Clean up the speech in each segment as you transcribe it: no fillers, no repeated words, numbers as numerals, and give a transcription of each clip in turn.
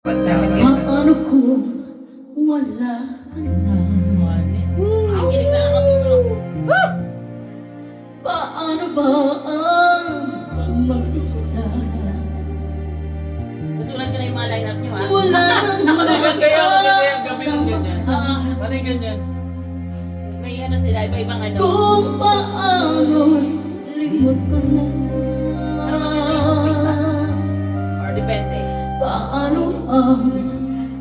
Paano kung wala ka na? Paano ba ang mag-isa? Susulat ka na yung mga line-up nyo, ha? Wala nang Kaya malakas gabi sa ng ganyan. mata. Ano yung ganyan? May ano sila, iba-ibang ano. Kung paano'y limot ko na. Ano maganda yung umpisa? Or depende. Paano ang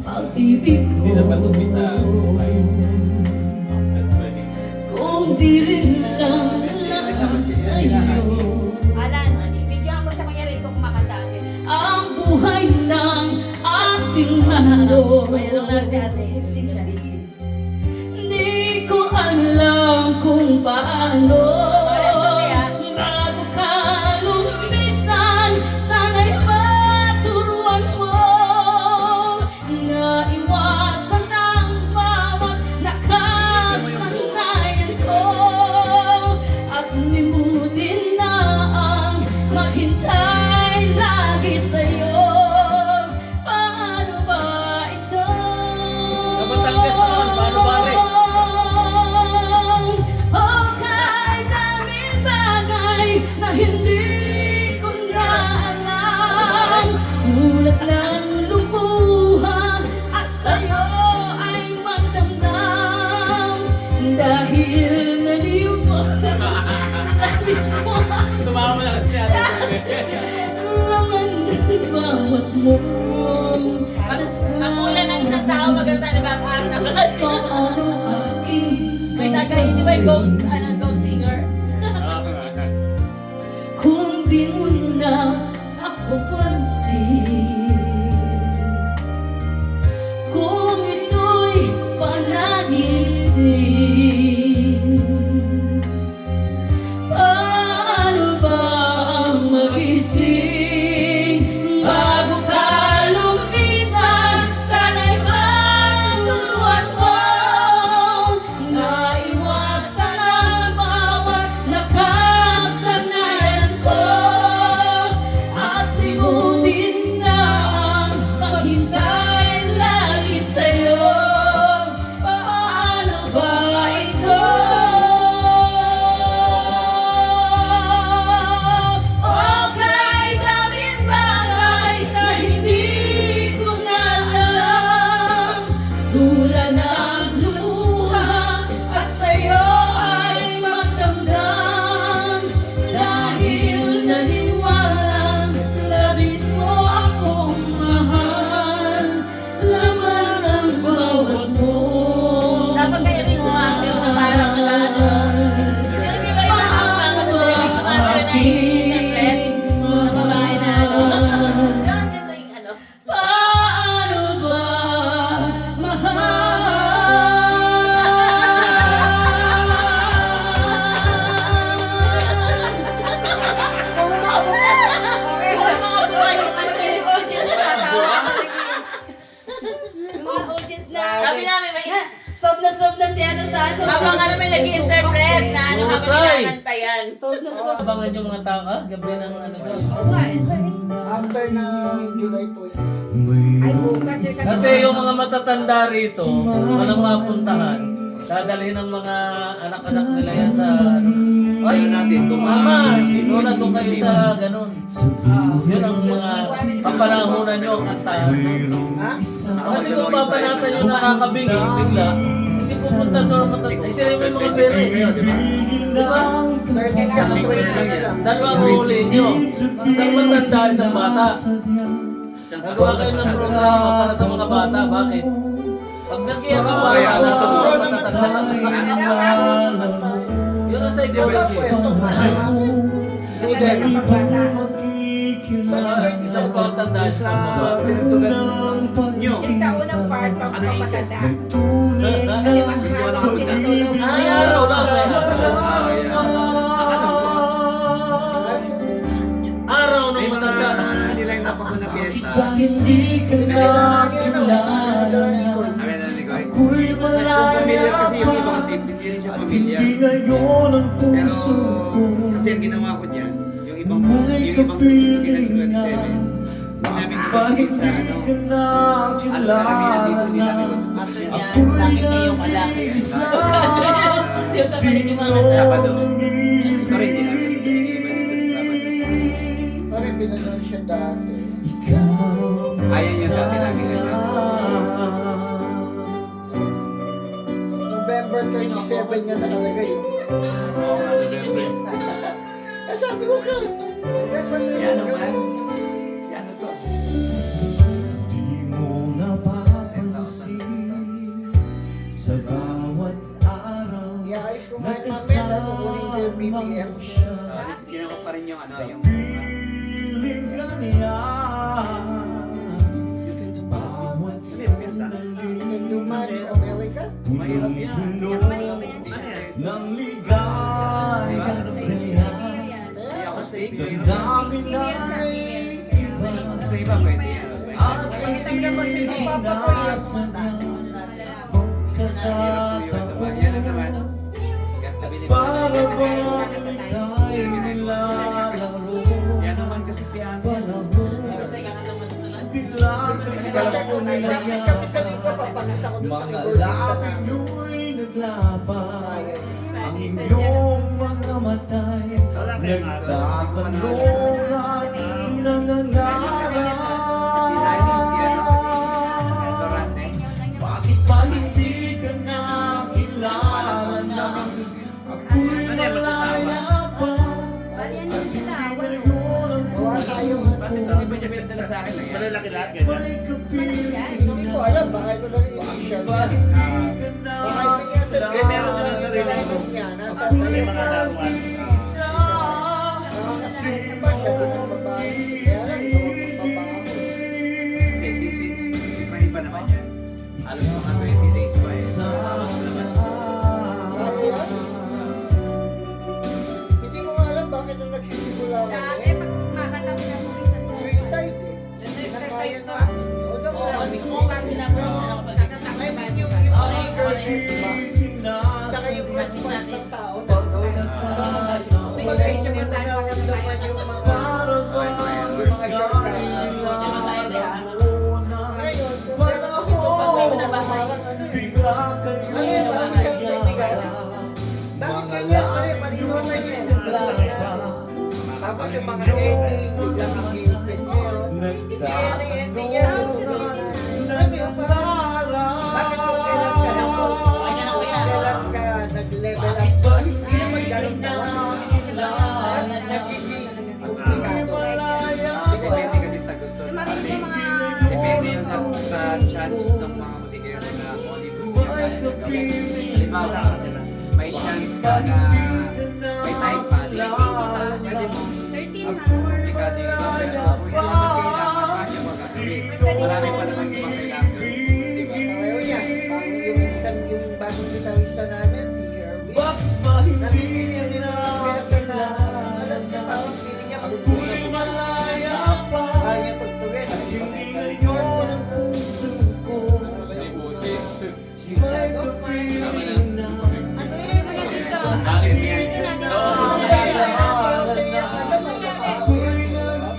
pag-ibig ko? Hindi dapat umpisa. Tapos pwede. Kung di rin lang sa'yo Alan, bigyan mo sa kanya rito kumakanta atin. ang buhay ng ating mundo. May ano na si ate. Lip-sync siya, lip-sync. Di ko alam kung paano bago ka lumisan. Sana'y maturuan mo na iwasan ang bawat nakasanayan ko at limutin na ang maghintay lagi sa'yo. Paano ba ito? Sa Batangas naman, paano ba rin? Oh, kahit daming bagay na hindi ko na alam, tulad ng lumuha at sa'yo ay magdamdam. Dahil naniwala, labis mo Tumawa lang si ate. laman ng bawat mong Pag ng isang tao, maganda tayo na back-up. paano aking May tagay, di ba yung ghost, ghost singer? kung di mo na ako pansin, kung ito'y panaginip, paano ba ang magising bago ka lumisan? Sana'y maturuan mo na iwasan ang bawat nakasanayan ko at limutin na ang paghintay lagi sa'yo. Paano ba ito? Oh, kahit daming bagay na hindi ko na alam, tulad ng lumuha at sa'yo ay magdamdam. Dahil naniwalang labis mo akong mahal, laman ang bawat mo. Dapat kayo rin sumasayaw na parang ano. Pero di ba yung mga katulad yung sumasayaw na internet? Mga babae na ano. Yan, ganda yung ano. Paano ba Mga buhay yung ano yung audience na tatawa. Yung mga audience na... Sabi namin, may Sob na si ano sa ano. habang ano may nag-interpret na ano habang Husay! kinakanta yan. Sob na sob. Abangan yung mga tao, gabi ng ano. Oo nga eh. After ng July 20. Ay bukas eh. Kasi yung mga matatanda rito, walang mapuntahan. Dadalhin ng mga anak-anak nila yan sa ano. Ay, mama, doon doon kayo sa ganun. Yun ang mga papanahunan nyo ang kantahan. Kasi kung papanatan nyo nakakabigay bigla, hindi pupunta doon ang matatanda. Sila yung may mga pere. Di ba? 13 sa 20 lang. Dalawang huli nyo. Isang matanda, isang bata. Nagawa kayo ng programa para sa mga bata. Bakit? Pag nakiyak ang bata, gusto mo ang matatanda. Yun ang psychology. Isang patanda, isang bata. Yung sa unang part, pag matanda. Kasi mahapon siya tulog. Ay, araw lang. Araw ng matanda. Hindi ka na kilala na ako'y malaya pa at hindi ngayon ang puso ko Kasi ang ginawa ko dyan, yung ibang may yung ibang tugtog kapiling ng na 27, namin Bakit sa di ka na Halos karamihan dito, hindi namin kilala? matutunan yan. Ako'y Bakit kayo malaki? nag-iisa. Di ko kapalik yung mga Sabado. Sinong Ito rin, hindi namin matutunan yung iba dito sa Sabado. Parang pinanood siya dati. Ayaw niya dati namin ganyan. November 27 niya nakalagay. Oo nga, November. Eh sabi ko ka, November 27. Yan naman. Yan na to. Di mo napapansin sa bawat araw Iayos ko nga yung mamaya, kukunin ko yung BPM. siya. Ginawa pa rin yung ano, yung... Piling ka niya bawat sandali Yung Lumani, America. Mahirap yan. ng ligaya at saya. Hindi ako steak. Damdamin ay iba Ito iba, pwede yan. at sinasadya kung kakataon. Yan ang naman. Sigat na binibig. Para bang ika'y nilalaro. Yan naman kasi piano. Panahon bigla kang Kaya kung nag-practice kami sa linggo, papakita ko doon sa mga linggo. labi nyo'y naglabay. Ang inyong mga matay nagtatanong at nangangarap. Bakit pa hindi ka nakilala na ako'y malaya pa at hindi ngayon ang Gawa tayo. Bakit ito? Di ba niya pinadala sa akin lang yan? may kapiling? Hindi ko alam, baka ito lang yung initial. Bakit hindi ka Baka ito niya sa nakilala? meron sa lineup niya. Nasa Ako'y sa nag-isa. Nakakasama ba siya doon ng babae? Kaya lang, ito ang babae. Hindi, sisipahin pa naman yan. Halos mga 20 days pa eh. Hindi ko nga alam bakit nung nagsisimula kami. Suicide eh. Nakaya na. Although Oo, sabi ko, oo, kasi napunta na kapag- I mean, yung eagerness ba? Tsaka yung response ng tao nandun. Kumbaga, hindi mo nararamdaman yung mga shortcuts. Ngayon, kung meron ako dito, parang ano eh. Bigla kayo Ano yun, parang siyang kaibigan. Bakit ganyan? Ay, malinaw na yun. Tapos yung mga ending, biglang ang gilpit niya. Hindi yan ang ending niya. Alam mo yun, parang, bakit kung kailan ka na po? Kailan ka nag-level up ba? Hindi naman ganun na. Nagiging komplikado. Depende kasi sa gusto ng pamilya. Depende yun sa chance ng mga musikero na only gusto yung kaya sa gawin. Halimbawa, may chance ka na may time pa, di kita, pwede mo komplikado yung iba. Pero kung hindi naman kailangan pa niya magkakawin, marami pa naman ibang kailangan gawin. Diba? Ayaw niya. Parang yung isang yung bagong gitarista namin, si Erwin. Bakit ba hindi Napipili rin na ang person na alam niya, parang feeling niya ako'y magtulog. malaya pa? Kaya niya tugtugin. Hindi ngayon ang puso ko May busis. may kapiling na Ano yun? May dito. Bakit yan? ako'y nag-iisa.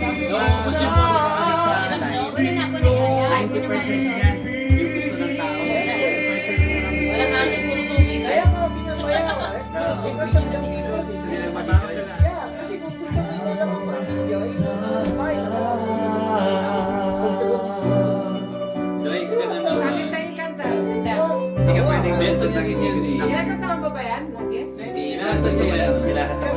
90% yan. Yung gusto ng tao. 10% yung Walang hangin, puro tubig. Kaya nga binabaya ko eh. Because of the music. gusto nila mag-enjoy. Yeah, kasi kung gusto mo nila mag-enjoy, fine. Joy ka na Ano naman. sa yung kanta? Hindi ka pwedeng Beso gusto niya ng hindi. music. Kinakanta mo ba ba yan? Okay. Hindi na. Tapos niya yan. Kasi